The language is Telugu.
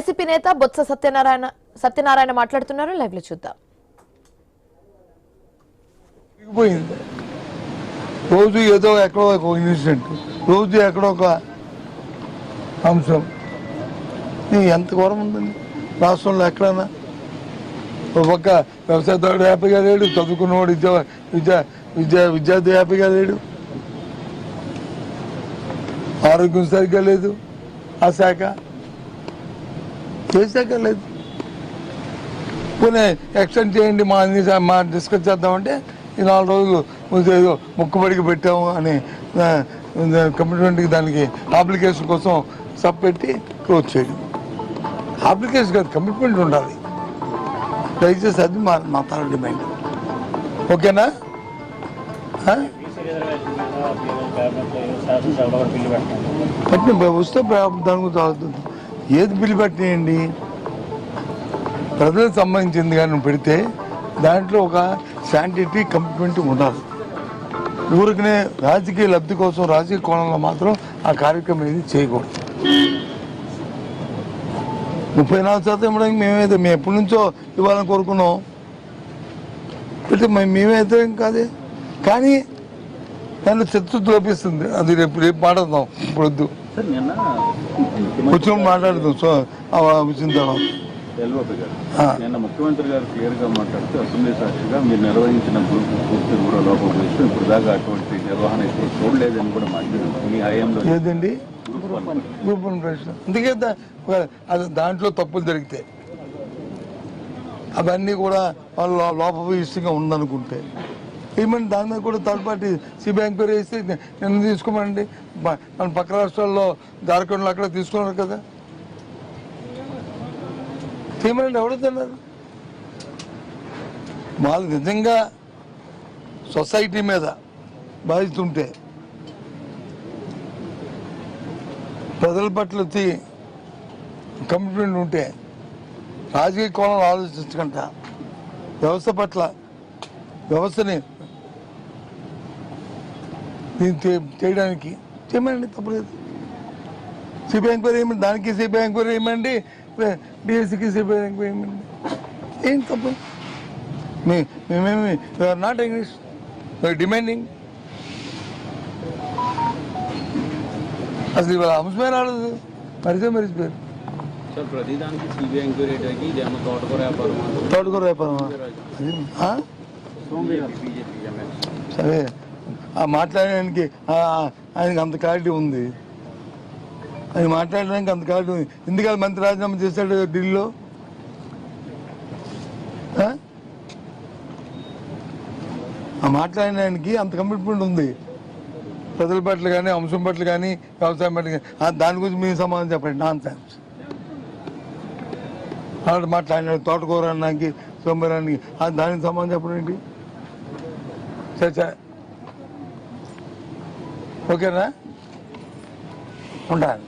వైసీపీ నేత బొత్స సత్యనారాయణ మాట్లాడుతున్నారు. లైవ్ లో చూద్దాం. రోజు ఏదో ఎక్కడో ఒక ఇన్సిడెంట్, రోజు ఎక్కడో ఒక అంశం. ఎంత ఘోరం ఉందండి రాష్ట్రంలో. ఎక్కడైనా ఒక పక్క వ్యవసాయదారుడు హ్యాపీగా లేడు, చదువుకున్నవాడు విద్యార్థి హ్యాపీగా లేడు, ఆరోగ్యం సరిగ్గా లేదు, ఆ శాఖ ఏ శాఖ లేదు. పోనీ ఎక్స్టెండ్ చేయండి, మా డిస్కస్ చేద్దామంటే ఈ 4 రోజులు ఏదో ముక్కుబడికి పెట్టాము అని కమిట్మెంట్కి దానికి అప్లికేషన్ కోసం పెట్టి క్లోజ్ చేయడం. అప్లికేషన్ కాదు, కమిట్మెంట్ ఉండాలి. దయచేసి అది మా తన డిమాండ్. ఓకేనా? వస్తే దాని గురించి ఏది బిల్లు పెట్టినాయండి? ప్రజలకు సంబంధించింది కానీ పెడితే దాంట్లో ఒక శాంటిటీ కమిట్మెంట్ ఉండాలి. ఊరికనే రాజకీయ లబ్ధి కోసం రాజకీయ కోణంలో మాత్రం ఆ కార్యక్రమం ఏది చేయకూడదు. 34% ఇవ్వడానికి మేము ఎప్పటి నుంచో ఇవ్వాలని కోరుకున్నాం. అయితే మేమైతే కాదే, కానీ దాంట్లో చర్చ లోపిస్తుంది. అది రేపు మాట్లాడదాం, ఇప్పుడు వద్దు, కూర్చొని మాట్లాడదాం. వచ్చిన తర్వాత నిన్న ముఖ్యమంత్రి గారు క్లియర్ గా మాట్లాడుతూ అసెంబ్లీ సాక్షిగా మీరు నిర్వహించిన గ్రూప్ పూర్తి కూడా లోపం ఇప్పుడు దాకా అటువంటి నిర్వహణ ఇప్పుడు చూడలేదని కూడా మాట్లాడారు. మీ హయాంలో ఏదండి గ్రూప్ 1 ప్రశ్న? అందుకే దాంట్లో తప్పులు జరిగితే అవన్నీ కూడా వాళ్ళు లోపభూయిష్టంగా ఉందనుకుంటే ఏమంటే దాని మీద కూడా థర్డ్ పార్టీ సిబిఐ ఎంక్వైరీ చేసి నిన్న తీసుకోమండి. మన పక్క రాష్ట్రాల్లో జార్ఖండ్లో అక్కడ తీసుకున్నారు కదా, తీయమని ఎవడుతున్నారు? వాళ్ళు నిజంగా సొసైటీ మీద బాధిస్తుంటే, ప్రజల పట్ల కమిట్మెంట్ ఉంటే, రాజకీయ కోణంలో ఆలోచించకుండా వ్యవస్థ పట్ల వ్యవస్థని చేయడానికి చేయమండి, తప్పలేదు. సిబిఐ ఎంక్వైరీ ఏమండి, దానికి సిబిఐ ఎంక్వైరీ ఏమండి, డిఎస్సికి సిబిఐ ఎంక్వైరీ ఏమండి, ఏం తప్పు? మేమేమి నాట్ ఇంగ్లీష్ డిమాండింగ్. అసలు ఇవాళ అంశమే రాలేదు, మరిచిపోయారు. తోటకూర వ్యాపారమా? సరే, మాట్లాడడానికి ఆయనకి అంత క్లారిటీ ఉంది. ఆయన మాట్లాడడానికి అంత క్లారిటీ ఉంది. ఎందుకంటే మంత్రి రాజీనామా చేశాడు ఢిల్లీలో. మాట్లాడడానికి అంత కమిట్మెంట్ ఉంది. ప్రజల పట్ల కానీ, అంశం పట్ల కానీ, వ్యవసాయం పట్ల కానీ. దాని గురించి మీరు సమాధానం చెప్పండి. నాన్ సెన్స్ అలాంటి మాట్లాడినాడు. తోటకూర అన్నానికి, సోమవారానికి దానికి సమాధానం చెప్పండి ఏంటి? చర్చ ఓకేనా? ఉంటాను.